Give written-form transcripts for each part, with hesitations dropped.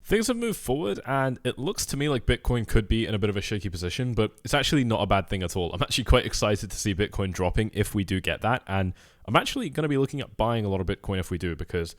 Things have moved forward, and it looks to me like Bitcoin could be in a bit of a shaky position, but it's actually not a bad thing at all. I'm actually quite excited to see Bitcoin dropping if we do get that, and I'm actually going to be looking at buying a lot of Bitcoin if we do, because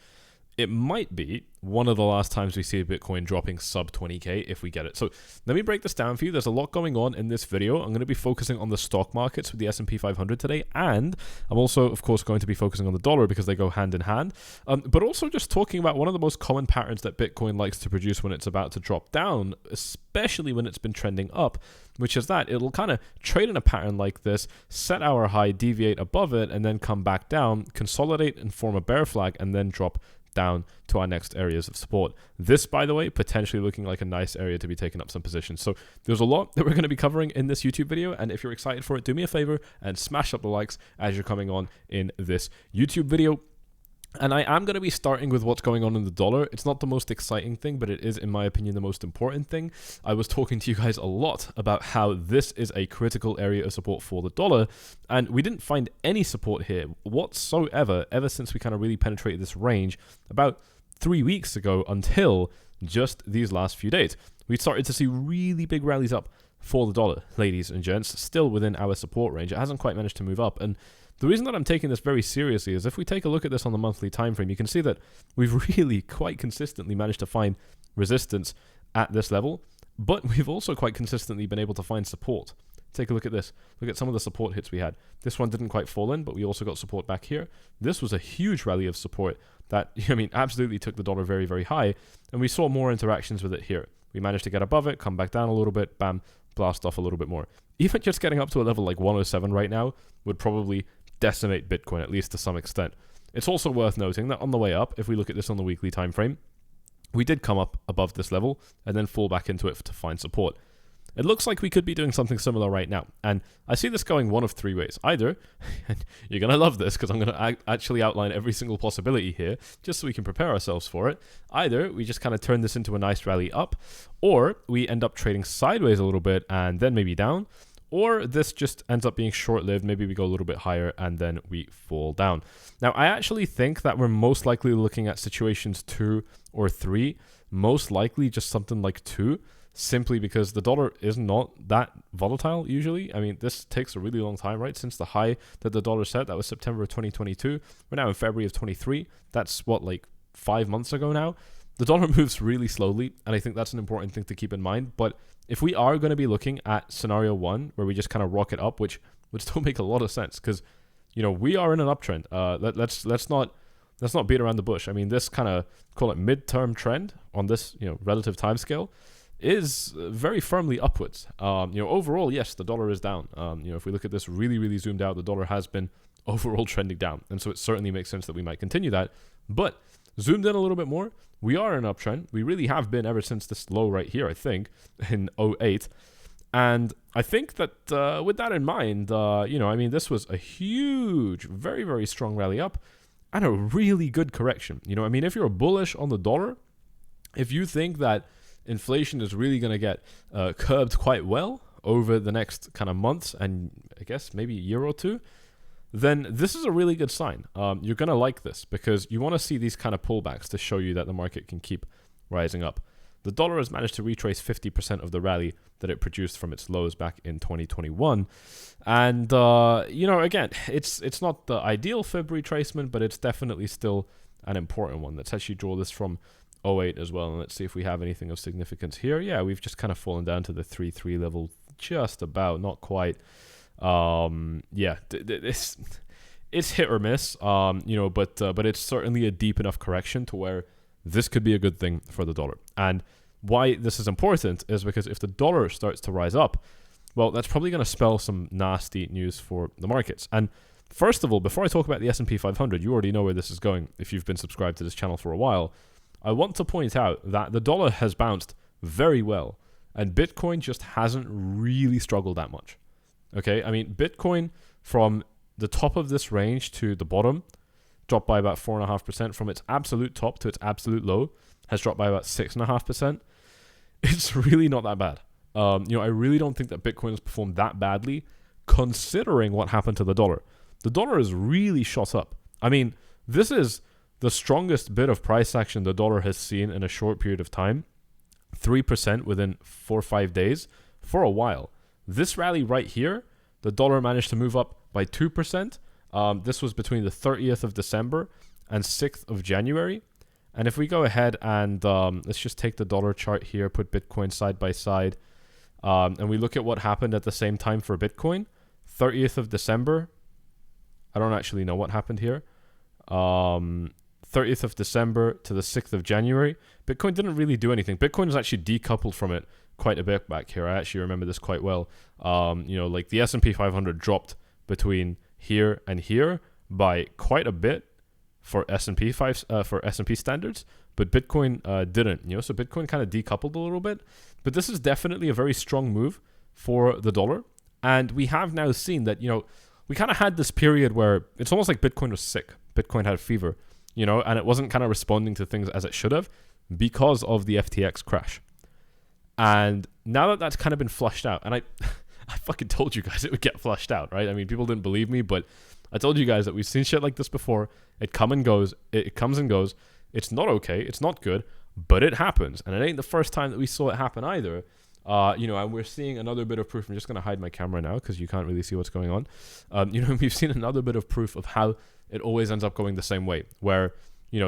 it might be one of the last times we see Bitcoin dropping sub 20k if we get it. So let me break this down for you. There's a lot going on in this video. I'm going to be focusing on the stock markets with the S&P 500 today, and I'm also, of course, going to be focusing on the dollar because they go hand in hand, but also just talking about one of the most common patterns that Bitcoin likes to produce when it's about to drop down, especially when it's been trending up, which is that it'll kind of trade in a pattern like this, set our high, deviate above it, and then come back down, consolidate and form a bear flag, and then drop down to our next areas of support. This, by the way, potentially looking like a nice area to be taking up some positions. So there's a lot that we're going to be covering in this YouTube video, and if you're excited for it, do me a favor and smash up the likes as you're coming on in this YouTube video. And I am going to be starting with what's going on in the dollar. It's not the most exciting thing, but it is, in my opinion, the most important thing. I was talking to you guys a lot about how this is a critical area of support for the dollar, and we didn't find any support here whatsoever ever since we kind of really penetrated this range about 3 weeks ago until just these last few days. We started to see really big rallies up for the dollar, ladies and gents, still within our support range. It hasn't quite managed to move up, and the reason that I'm taking this very seriously is if we take a look at this on the monthly time frame, you can see that we've really quite consistently managed to find resistance at this level, but we've also quite consistently been able to find support. Take a look at this. Look at some of the support hits we had. This one didn't quite fall in, but we also got support back here. This was a huge rally of support that, I mean, absolutely took the dollar very, very high, and we saw more interactions with it here. We managed to get above it, come back down a little bit, bam, blast off a little bit more. Even just getting up to a level like 107 right now would probably decimate Bitcoin, at least to some extent. It's also worth noting that on the way up, if we look at this on the weekly time frame, we did come up above this level and then fall back into it to find support. It looks like we could be doing something similar right now, and I see this going one of three ways. Either, and you're going to love this because I'm going to actually outline every single possibility here just so we can prepare ourselves for it. Either we just kind of turn this into a nice rally up, or we end up trading sideways a little bit and then maybe down, or this just ends up being short-lived. Maybe we go a little bit higher and then we fall down. Now, I actually think that we're most likely looking at situations 2 or 3, most likely just something like 2, simply because the dollar is not that volatile usually. I mean, this takes a really long time, right? Since the high that the dollar set, that was September of 2022. We're now in February of 23. That's what, like 5 months ago now? The dollar moves really slowly, and I think that's an important thing to keep in mind. But if we are going to be looking at scenario 1, where we just kind of rocket up, which would still make a lot of sense, because, you know, we are in an uptrend. Let's not beat around the bush. I mean, this kind of, call it midterm trend on this, you know, relative time scale is very firmly upwards. You know, overall, yes, the dollar is down. You know, if we look at this really, really zoomed out, the dollar has been overall trending down, and so it certainly makes sense that we might continue that. But zoomed in a little bit more, we are in an uptrend. We really have been ever since this low right here, I think, in 08. And I think that with that in mind, you know, I mean, this was a huge, very, very strong rally up and a really good correction. You know, I mean, if you're bullish on the dollar, if you think that inflation is really going to get curbed quite well over the next kind of months and I guess maybe a year or two, then this is a really good sign. You're going to like this because you want to see these kind of pullbacks to show you that the market can keep rising up. The dollar has managed to retrace 50% of the rally that it produced from its lows back in 2021. And, you know, again, it's not the ideal fib retracement, but it's definitely still an important one. Let's actually draw this from 08 as well, and let's see if we have anything of significance here. Yeah, we've just kind of fallen down to the 3-3 level, just about, not quite. Yeah, it's hit or miss, you know, but it's certainly a deep enough correction to where this could be a good thing for the dollar. And why this is important is because if the dollar starts to rise up, well, that's probably going to spell some nasty news for the markets. And first of all, before I talk about the S&P 500, you already know where this is going if you've been subscribed to this channel for a while. I want to point out that the dollar has bounced very well, and Bitcoin just hasn't really struggled that much. Okay, I mean, Bitcoin from the top of this range to the bottom dropped by about 4.5%. From its absolute top to its absolute low has dropped by about 6.5%. It's really not that bad. You know, I really don't think that Bitcoin has performed that badly considering what happened to the dollar. The dollar is really shot up. I mean, this is the strongest bit of price action the dollar has seen in a short period of time. 3% within 4 or 5 days for a while. This rally right here, the dollar managed to move up by 2%. This was between the 30th of December and 6th of January. And if we go ahead and let's just take the dollar chart here, put Bitcoin side by side, and we look at what happened at the same time for Bitcoin, 30th of December. I don't actually know what happened here. 30th of December to the 6th of January. Bitcoin didn't really do anything. Bitcoin was actually decoupled from it quite a bit back here. I actually remember this quite well. Like the S&P 500 dropped between here and here by quite a bit for S&P standards, but Bitcoin didn't. So Bitcoin kind of decoupled a little bit. But this is definitely a very strong move for the dollar, and we have now seen that we kind of had this period where it's almost like Bitcoin was sick. Bitcoin had a fever, and it wasn't kind of responding to things as it should have because of the FTX crash. And now that that's kind of been flushed out, and I fucking told you guys it would get flushed out, right? I mean, people didn't believe me, but I told you guys that we've seen shit like this before. It comes and goes. It's not okay. It's not good, but it happens. And it ain't the first time that we saw it happen either. And we're seeing another bit of proof. I'm just going to hide my camera now because you can't really see what's going on. We've seen another bit of proof of how it always ends up going the same way, where,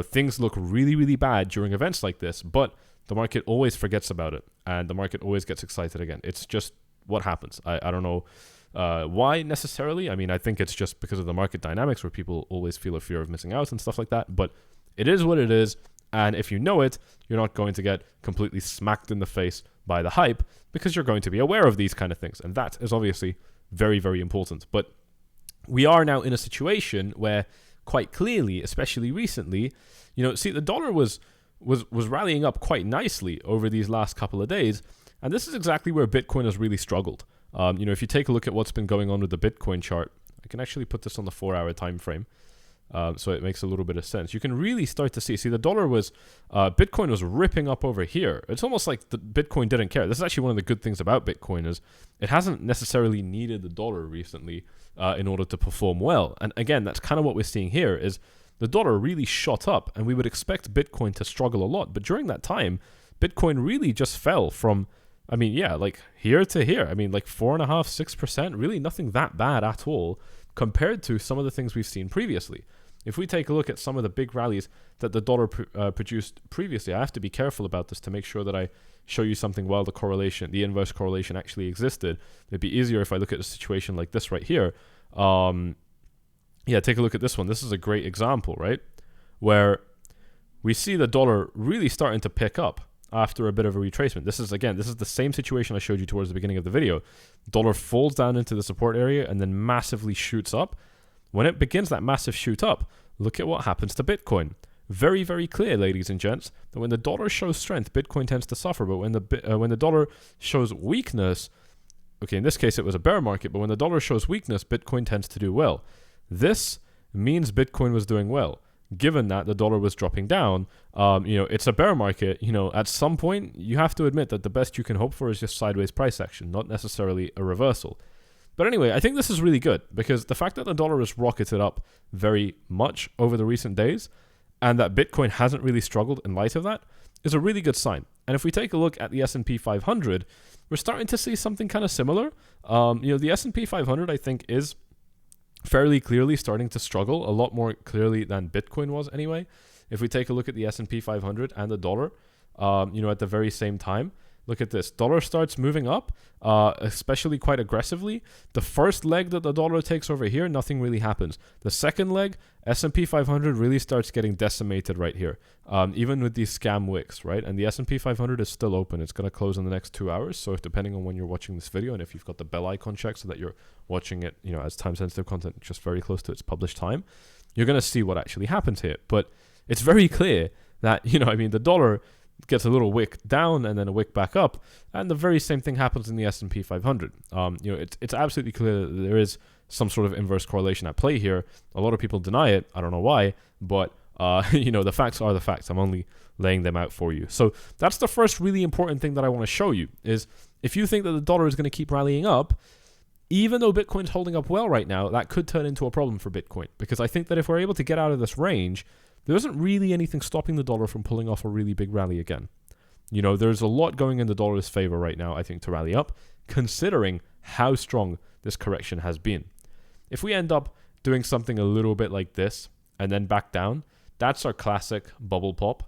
things look really, really bad during events like this, but the market always forgets about it and the market always gets excited again. It's just what happens. I don't know why necessarily. I mean, I think it's just because of the market dynamics where people always feel a fear of missing out and stuff like that, but it is what it is. And if you know it, you're not going to get completely smacked in the face by the hype because you're going to be aware of these kind of things. And that is obviously very, very important. But we are now in a situation where quite clearly, especially recently, the dollar was rallying up quite nicely over these last couple of days. And this is exactly where Bitcoin has really struggled. If you take a look at what's been going on with the Bitcoin chart, I can actually put this on the 4-hour time frame. So it makes a little bit of sense. You can really start to see the dollar Bitcoin was ripping up over here. It's almost like the Bitcoin didn't care. This is actually one of the good things about Bitcoin is it hasn't necessarily needed the dollar recently in order to perform well. And again, that's kind of what we're seeing here is the dollar really shot up and we would expect Bitcoin to struggle a lot. But during that time, Bitcoin really just fell from, like here to here. 4.5%, 6%, really nothing that bad at all compared to some of the things we've seen previously. If we take a look at some of the big rallies that the dollar produced previously, I have to be careful about this to make sure that I show you something while the inverse correlation actually existed. It'd be easier if I look at a situation like this right here. Take a look at this one. This is a great example, right? Where we see the dollar really starting to pick up after a bit of a retracement. This is the same situation I showed you towards the beginning of the video. Dollar falls down into the support area and then massively shoots up. When it begins that massive shoot up, look at what happens to Bitcoin. Very, very clear, ladies and gents, that when the dollar shows strength, Bitcoin tends to suffer. But when the dollar shows weakness, okay, in this case it was a bear market, but when the dollar shows weakness, Bitcoin tends to do well. This means Bitcoin was doing well. Given that the dollar was dropping down, it's a bear market. At some point, you have to admit that the best you can hope for is just sideways price action, not necessarily a reversal. But anyway, I think this is really good because the fact that the dollar has rocketed up very much over the recent days and that Bitcoin hasn't really struggled in light of that is a really good sign. And if we take a look at the S&P 500, we're starting to see something kind of similar. The S&P 500, I think, is fairly clearly starting to struggle, a lot more clearly than Bitcoin was anyway. If we take a look at the S&P 500 and the dollar, at the very same time, look at this. Dollar starts moving up, especially quite aggressively. The first leg that the dollar takes over here, nothing really happens. The second leg, S&P 500 really starts getting decimated right here, even with these scam wicks, right? And the S&P 500 is still open. It's going to close in the next 2 hours. So if depending on when you're watching this video and if you've got the bell icon checked so that you're watching it, as time-sensitive content just very close to its published time, you're going to see what actually happens here. But it's very clear that, the dollar gets a little wick down and then a wick back up, and the very same thing happens in the S&P 500. It's absolutely clear that there is some sort of inverse correlation at play here. A lot of people deny it. I don't know why, but the facts are the facts. I'm only laying them out for you. So that's the first really important thing that I want to show you is if you think that the dollar is going to keep rallying up, even though Bitcoin's holding up well right now, that could turn into a problem for Bitcoin, because I think that if we're able to get out of this range, there isn't really anything stopping the dollar from pulling off a really big rally again. You know, there's a lot going in the dollar's favor right now, I think, to rally up, considering how strong this correction has been. If we end up doing something a little bit like this and then back down, that's our classic bubble pop,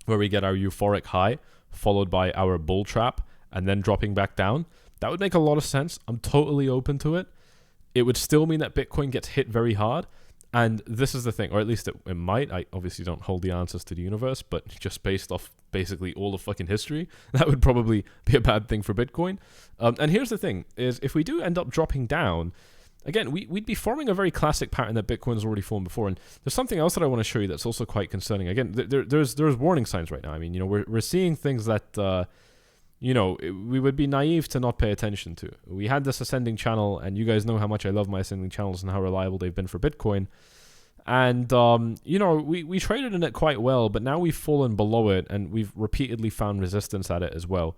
where we get our euphoric high followed by our bull trap and then dropping back down. That would make a lot of sense. I'm totally open to it. It would still mean that Bitcoin gets hit very hard. And this is the thing, or at least it might. I obviously don't hold the answers to the universe, but just based off basically all of fucking history, that would probably be a bad thing for Bitcoin. And here's the thing, is if we do end up dropping down, again, we'd be forming a very classic pattern that Bitcoin has already formed before. And there's something else that I want to show you that's also quite concerning. Again, there's warning signs right now. I mean, you know, we're seeing things that, you know, we would be naive to not pay attention to. We had this ascending channel, and you guys know how much I love my ascending channels and how reliable they've been for Bitcoin. And, you know, we traded in it quite well, but now we've fallen below it, and we've repeatedly found resistance at it as well.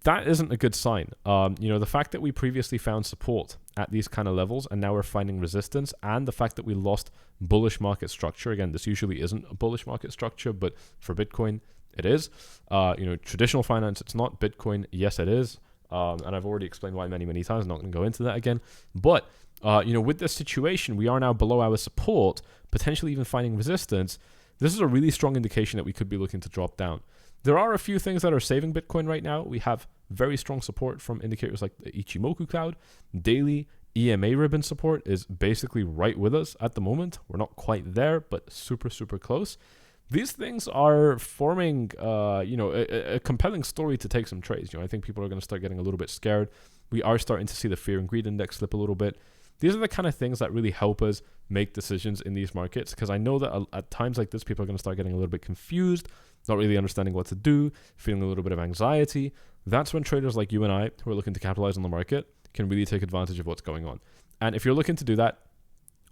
That isn't a good sign. You know, the fact that we previously found support at these kind of levels, and now we're finding resistance, and the fact that we lost bullish market structure. Again, this usually isn't a bullish market structure, but for Bitcoin, it is. You know, traditional finance, it's not. Bitcoin, yes, it is. And I've already explained why many times. I'm not going to go into that again. But, you know, with this situation, we are now below our support, potentially even finding resistance. This is a really strong indication that we could be looking to drop down. There are a few things that are saving Bitcoin right now. We have very strong support from indicators like the Ichimoku cloud. Daily EMA ribbon support is basically right with us at the moment. We're not quite there, but super close. These things are forming, you know, a compelling story to take some trades. You know, I think people are going to start getting a little bit scared. We are starting to see the fear and greed index slip a little bit. These are the kind of things that really help us make decisions in these markets, because I know that at times like this, people are going to start getting a little bit confused, not really understanding what to do, feeling a little bit of anxiety. That's when traders like you and I, who are looking to capitalize on the market, can really take advantage of what's going on. And if you're looking to do that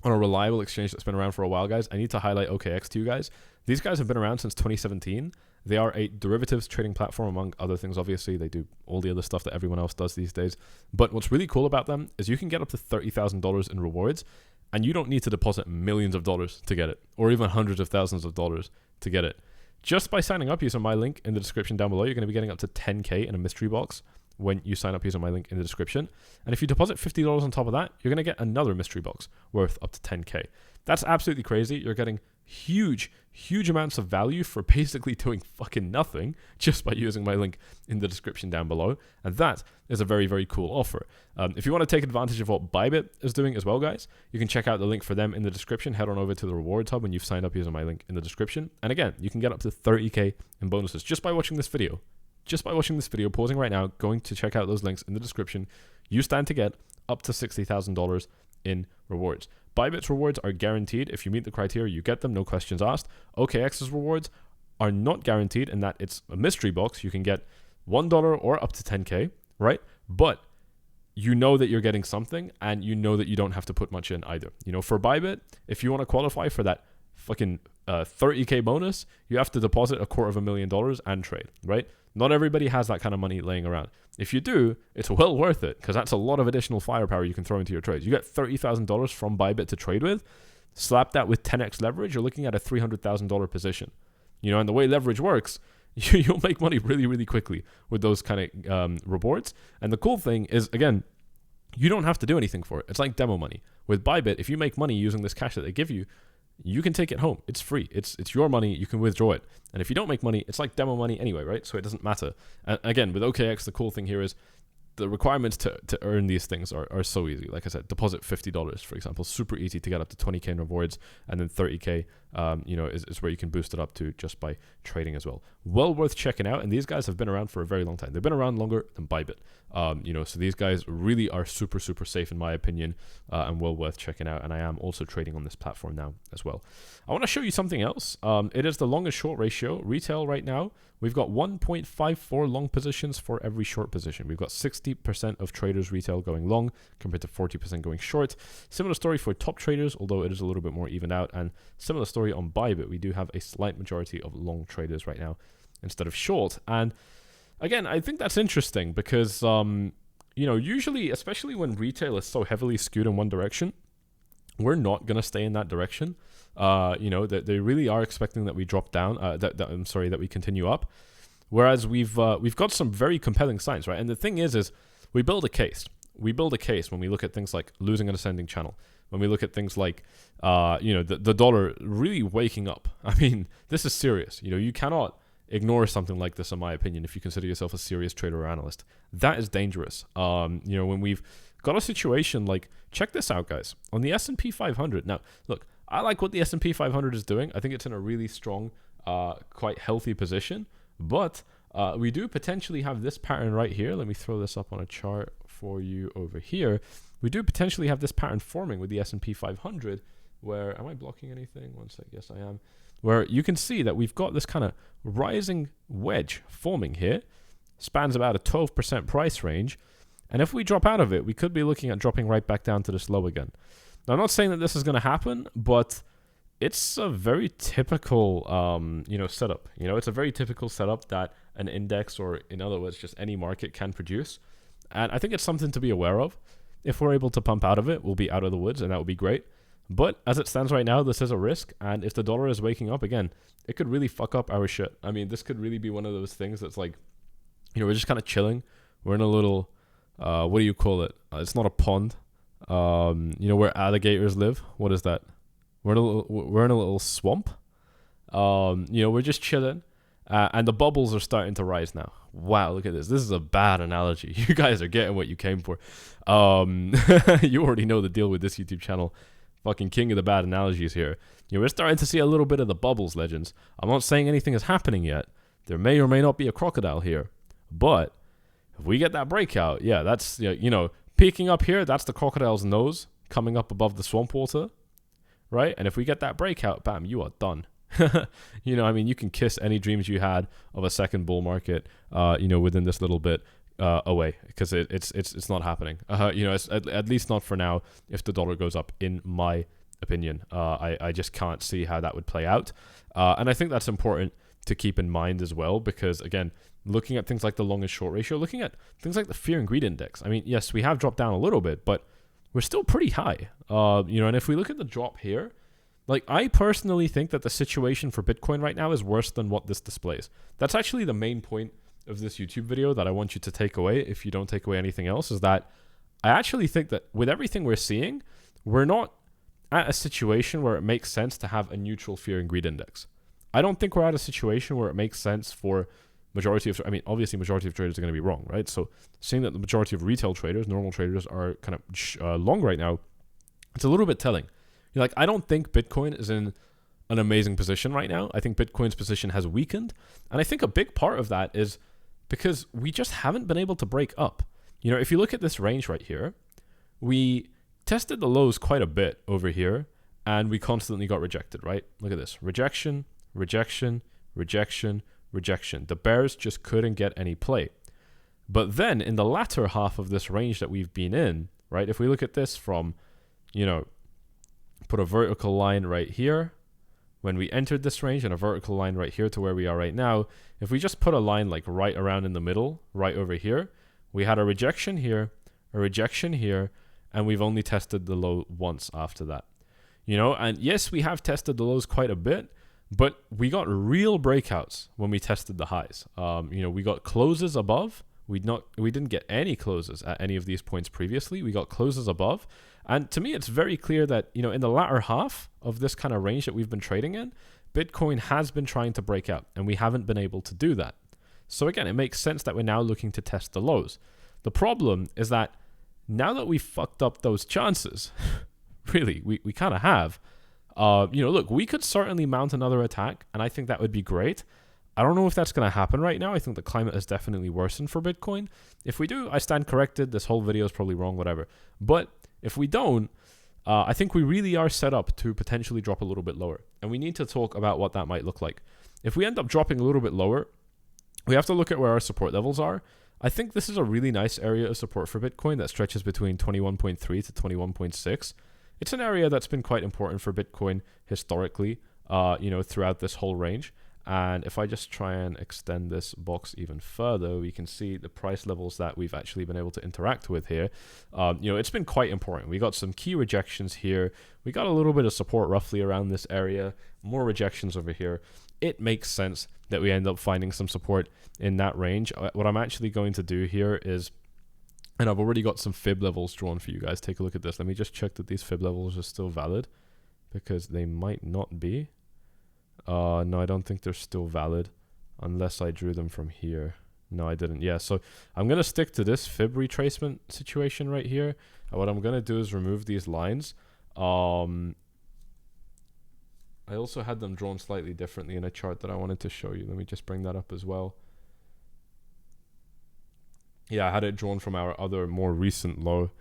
on a reliable exchange that's been around for a while, guys, I need to highlight OKX to you guys. These guys have been around since 2017. They are a derivatives trading platform, among other things, obviously. They do all the other stuff that everyone else does these days. But what's really cool about them is you can get up to $30,000 in rewards, and you don't need to deposit millions of dollars to get it, or even hundreds of thousands of dollars to get it. Just by signing up using my link in the description down below, you're going to be getting up to 10K in a mystery box when you sign up using my link in the description. And if you deposit $50 on top of that, you're going to get another mystery box worth up to 10K. That's absolutely crazy. You're getting huge amounts of value for basically doing fucking nothing just by using my link in the description down below. And that is a very cool offer. If you want to take advantage of what Bybit is doing as well, guys, you can check out the link for them in the description. Head on over to the rewards hub when you've signed up using my link in the description. And again, you can get up to 30K in bonuses just by watching this video. Just by watching this video, pausing right now, going to check out those links in the description, you stand to get up to $60,000 in rewards. Bybit's rewards are guaranteed. If you meet the criteria, you get them, no questions asked. OKX's rewards are not guaranteed in that it's a mystery box. You can get $1 or up to 10K, right? But you know that you're getting something, and you know that you don't have to put much in either. You know, for Bybit, if you want to qualify for that fucking 30K bonus, you have to deposit $250,000 and trade, right? Not everybody has that kind of money laying around. If you do, it's well worth it, because that's a lot of additional firepower you can throw into your trades. You get $30,000 from Bybit to trade with. Slap that with 10x leverage, you're looking at a $300,000 position. You know, and the way leverage works, you'll make money really quickly with those kind of rewards. And the cool thing is, again, you don't have to do anything for it. It's like demo money. With Bybit, if you make money using this cash that they give you, you can take it home. It's free. It's your money. You can withdraw it. And if you don't make money, it's like demo money anyway, right? So it doesn't matter. And again, with OKX, the cool thing here is the requirements to earn these things are so easy. Like I said, deposit $50, for example. Super easy to get up to 20K in rewards, and then 30K, you know, is where you can boost it up to just by trading as well. Well worth checking out. And these guys have been around for a very long time. They've been around longer than Bybit. You know, so these guys really are super safe in my opinion, and well worth checking out. And I am also trading on this platform now as well. I want to show you something else. It is the long and short ratio. Retail right now, we've got 1.54 long positions for every short position. We've got 60% of traders retail going long compared to 40% going short. Similar story for top traders, although it is a little bit more evened out. And similar story on Bybit. We do have a slight majority of long traders right now instead of short. And again, I think that's interesting because, you know, usually, especially when retail is so heavily skewed in one direction, we're not going to stay in that direction. You know, they really are expecting that we drop down, that we continue up. Whereas we've got some very compelling signs, right? And the thing is we build a case. We build a case when we look at things like losing an ascending channel, when we look at things like, the dollar really waking up. I mean, this is serious. You cannot ignore something like this, in my opinion, if you consider yourself a serious trader or analyst. That is dangerous. When we've got a situation like, check this out, guys, on the S&P 500. Now, look, I like what the S&P 500 is doing. I think it's in a really strong, quite healthy position, but we do potentially have this pattern right here. Let me throw this up on a chart for you over here. We do potentially have this pattern forming with the S&P 500 where, am I blocking anything? One sec, yes I am. Where you can see that we've got this kind of rising wedge forming here, spans about a 12% price range, and if we drop out of it, we could be looking at dropping right back down to this low again. Now, I'm not saying that this is going to happen, but it's a very typical, setup. It's a very typical setup that an index, or in other words, just any market, can produce. And I think it's something to be aware of. If we're able to pump out of it, we'll be out of the woods, and that would be great. But as it stands right now, this is a risk. And if the dollar is waking up again, it could really fuck up our shit. I mean, this could really be one of those things that's like, we're just kind of chilling. We're in a little, what do you call it? It's not a pond. Where alligators live. What is that? We're in a little swamp. We're just chilling. And the bubbles are starting to rise now. Wow, look at this. This is a bad analogy. You guys are getting what you came for. You already know the deal with this YouTube channel. Fucking king of the bad analogies here. We're starting to see a little bit of the bubbles, legends. I'm not saying anything is happening yet. There may or may not be a crocodile here. But if we get that breakout, yeah, that's, peeking up here, that's the crocodile's nose coming up above the swamp water, right? And if we get that breakout, bam, you are done. You can kiss any dreams you had of a second bull market, within this little bit away, because it's not happening. It's at least not for now. If the dollar goes up, in my opinion, I just can't see how that would play out. And I think that's important to keep in mind as well, because again, looking at things like the long and short ratio, looking at things like the fear and greed index. I mean, yes, we have dropped down a little bit, but we're still pretty high. And if we look at the drop here, like, I personally think that the situation for Bitcoin right now is worse than what this displays. That's actually the main point of this YouTube video that I want you to take away, if you don't take away anything else, is that I actually think that with everything we're seeing, we're not at a situation where it makes sense to have a neutral fear and greed index. I don't think we're at a situation where it makes sense for obviously majority of traders are going to be wrong, right? So seeing that the majority of retail traders, normal traders, are kind of long right now, it's a little bit telling. I don't think Bitcoin is in an amazing position right now. I think Bitcoin's position has weakened. And I think a big part of that is because we just haven't been able to break up. If you look at this range right here, we tested the lows quite a bit over here, and we constantly got rejected, right? Look at this. Rejection, rejection, rejection, rejection. The bears just couldn't get any play. But then in the latter half of this range that we've been in, right, if we look at this from, put a vertical line right here when we entered this range, and a vertical line right here to where we are right now, if we just put a line like right around in the middle, right over here, we had a rejection here, and we've only tested the low once after that. And yes, we have tested the lows quite a bit, but we got real breakouts when we tested the highs. We got closes above. We didn't get any closes at any of these points previously. We got closes above. And to me, it's very clear that, in the latter half of this kind of range that we've been trading in, Bitcoin has been trying to break out, and we haven't been able to do that. So again, it makes sense that we're now looking to test the lows. The problem is that now that we've fucked up those chances, really, we kind of have, look, we could certainly mount another attack, and I think that would be great. I don't know if that's going to happen right now. I think the climate has definitely worsened for Bitcoin. If we do, I stand corrected. This whole video is probably wrong, whatever. But if we don't, I think we really are set up to potentially drop a little bit lower. And we need to talk about what that might look like. If we end up dropping a little bit lower, we have to look at where our support levels are. I think this is a really nice area of support for Bitcoin that stretches between 21.3 to 21.6. It's an area that's been quite important for Bitcoin historically, throughout this whole range. And if I just try and extend this box even further, we can see the price levels that we've actually been able to interact with here. It's been quite important. We got some key rejections here. We got a little bit of support roughly around this area, more rejections over here. it makes sense that we end up finding some support in that range. What I'm actually going to do here is, and I've already got some fib levels drawn for you guys. Take a look at this. Let me just check that these fib levels are still valid, because they might not be. No, I don't think they're still valid unless I drew them from here. No, I didn't. Yeah, so I'm going to stick to this fib retracement situation right here. And what I'm going to do is remove these lines. I also had them drawn slightly differently in a chart that I wanted to show you. Let me just bring that up as well. Yeah, I had it drawn from our other more recent low.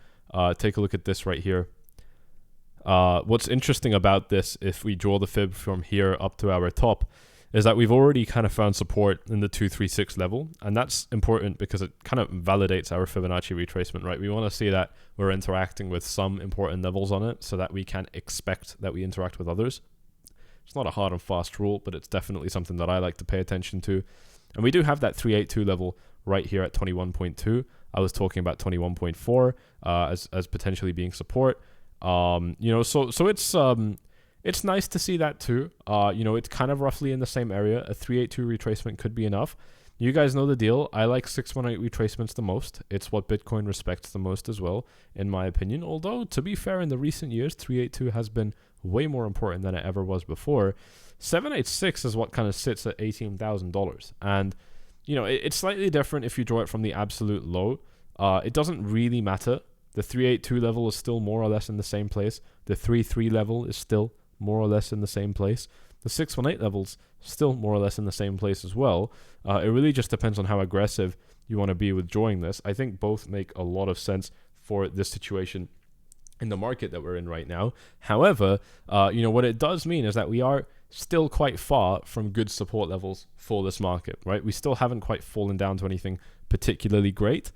Take a look at this right here. What's interesting about this, if we draw the fib from here up to our top, is that we've already kind of found support in the 236 level, and that's important because it kind of validates our Fibonacci retracement, right? We want to see that we're interacting with some important levels on it so that we can expect that we interact with others. It's not a hard and fast rule, but it's definitely something that I like to pay attention to. And we do have that 382 level right here at 21.2. I was talking about 21.4 as potentially being support. You know, so it's nice to see that too. You know, it's kind of roughly in the same area. A 382 retracement could be enough. You guys know the deal. I like 618 retracements the most. It's what Bitcoin respects the most as well, in my opinion. Although, to be fair, in the recent years, 382 has been way more important than it ever was before. 786 is what kind of sits at $18,000. And, you know, it's slightly different if you draw it from the absolute low. It doesn't really matter. The 382 level is still more or less in the same place. The 33 level is still more or less in the same place. The 618 level's still more or less in the same place as well. It really just depends on how aggressive you want to be with drawing this. I think both make a lot of sense for this situation in the market that we're in right now. However, you know, what it does mean is that we are still quite far from good support levels for this market, right? We still haven't quite fallen down to anything particularly great.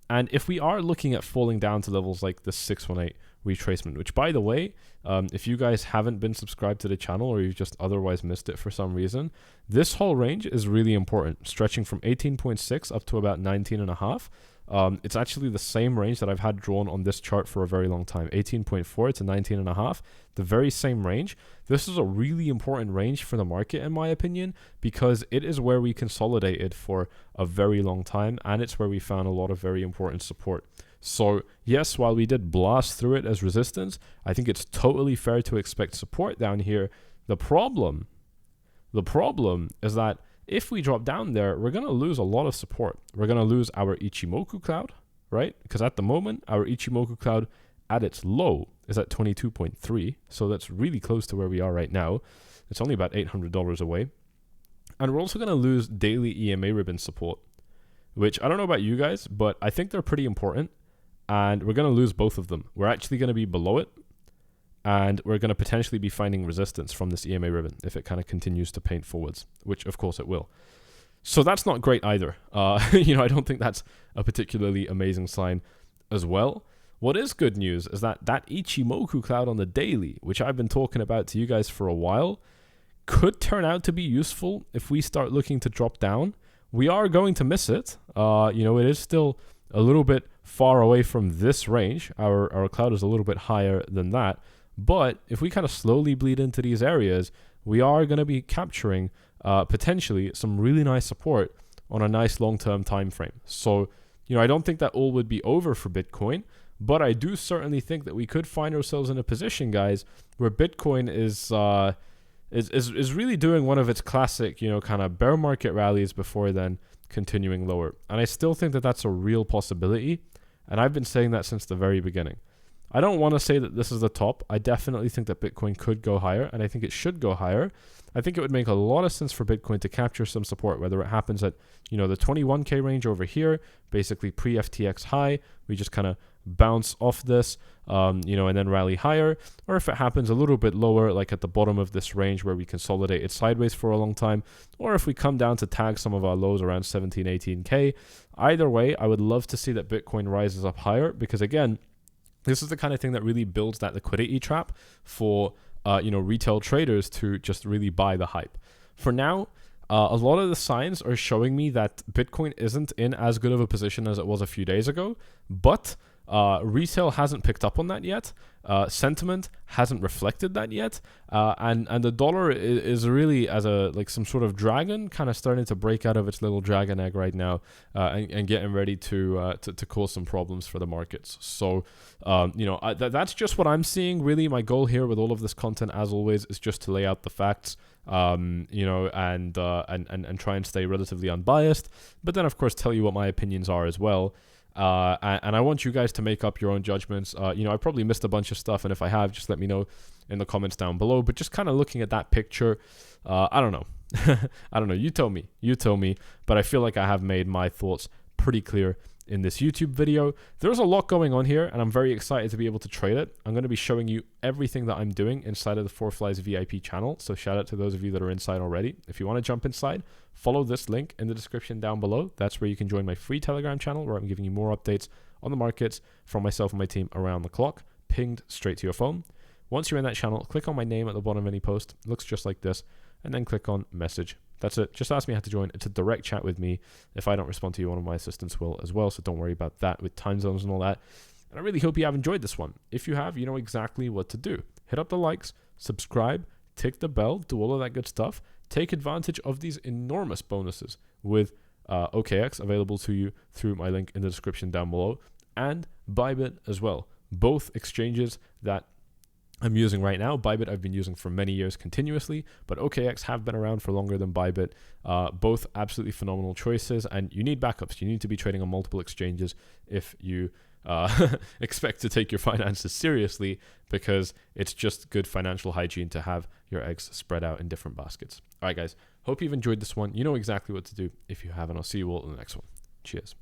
And if we are looking at falling down to levels like the 618 retracement, which, by the way, if you guys haven't been subscribed to the channel or you've just otherwise missed it for some reason, this whole range is really important, stretching from 18.6 up to about 19.5. It's actually the same range that I've had drawn on this chart for a very long time, 18.4 to 19.5, the very same range. This is a really important range for the market, in my opinion, because it is where we consolidated for a very long time, and it's where we found a lot of very important support. So yes, while we did blast through it as resistance, I think it's totally fair to expect support down here. The problem is that if we drop down there, we're going to lose a lot of support. We're going to lose our Ichimoku cloud, right? Because at the moment, our Ichimoku cloud at its low is at 22.3. So that's really close to where we are right now. It's only about $800 away. And we're also going to lose daily EMA ribbon support, which I don't know about you guys, but I think they're pretty important. And we're going to lose both of them. We're actually going to be below it. And we're going to potentially be finding resistance from this EMA ribbon if it kind of continues to paint forwards, which of course it will. So that's not great either. You know, I don't think that's a particularly amazing sign as well. What is good news is that Ichimoku cloud on the daily, which I've been talking about to you guys for a while, could turn out to be useful if we start looking to drop down. We are going to miss it. You know, it is still a little bit far away from this range. Our cloud is a little bit higher than that. But if we kind of slowly bleed into these areas, we are going to be capturing potentially some really nice support on a nice long-term time frame. So, you know, I don't think that all would be over for Bitcoin, but I do certainly think that we could find ourselves in a position, guys, where Bitcoin is really doing one of its classic, you know, kind of bear market rallies before then continuing lower. And I still think that that's a real possibility, and I've been saying that since the very beginning. I don't want to say that this is the top. I definitely think that Bitcoin could go higher, and I think it should go higher. I think it would make a lot of sense for Bitcoin to capture some support, whether it happens at, you know, the 21K range over here, basically pre-FTX high. We just kind of bounce off this, you know, and then rally higher. Or if it happens a little bit lower, like at the bottom of this range where we consolidate it sideways for a long time. Or if we come down to tag some of our lows around 17, 18K. Either way, I would love to see that Bitcoin rises up higher because, again, this is the kind of thing that really builds that liquidity trap for, you know, retail traders to just really buy the hype. For now, a lot of the signs are showing me that Bitcoin isn't in as good of a position as it was a few days ago, but Retail hasn't picked up on that yet. Sentiment hasn't reflected that yet. And the dollar is really as a like some sort of dragon, kind of starting to break out of its little dragon egg right now, and getting ready to cause some problems for the markets. So that's just what I'm seeing. Really, my goal here with all of this content, as always, is just to lay out the facts. And try and stay relatively unbiased, but then of course tell you what my opinions are as well. And I want you guys to make up your own judgments. I probably missed a bunch of stuff, and if I have, just let me know in the comments down below. But just kind of looking at that picture, I don't know. I don't know. You tell me. But I feel like I have made my thoughts pretty clear in this YouTube video. There's a lot going on here, and I'm very excited to be able to trade it. I'm going to be showing you everything that I'm doing inside of the 𝐷𝗫𝗏𝐻𝐵 VIP channel. So shout out to those of you that are inside already. If you want to jump inside, follow this link in the description down below. That's where you can join my free Telegram channel, where I'm giving you more updates on the markets from myself and my team around the clock, pinged straight to your phone. Once you're in that channel, click on my name at the bottom of any post. It looks just like this, and then click on message. That's it. Just ask me how to join. It's a direct chat with me. If I don't respond to you, one of my assistants will as well, so don't worry about that with time zones and all that. And I really hope you have enjoyed this one. If you have, you know exactly what to do. Hit up the likes, subscribe, tick the bell, do all of that good stuff. Take advantage of these enormous bonuses with OKX available to you through my link in the description down below, and Bybit as well. Both exchanges that I'm using right now. Bybit I've been using for many years continuously, but OKX have been around for longer than Bybit. Both absolutely phenomenal choices, and you need backups. You need to be trading on multiple exchanges if you expect to take your finances seriously, because it's just good financial hygiene to have your eggs spread out in different baskets. All right, guys. Hope you've enjoyed this one. You know exactly what to do if you haven't. I'll see you all in the next one. Cheers.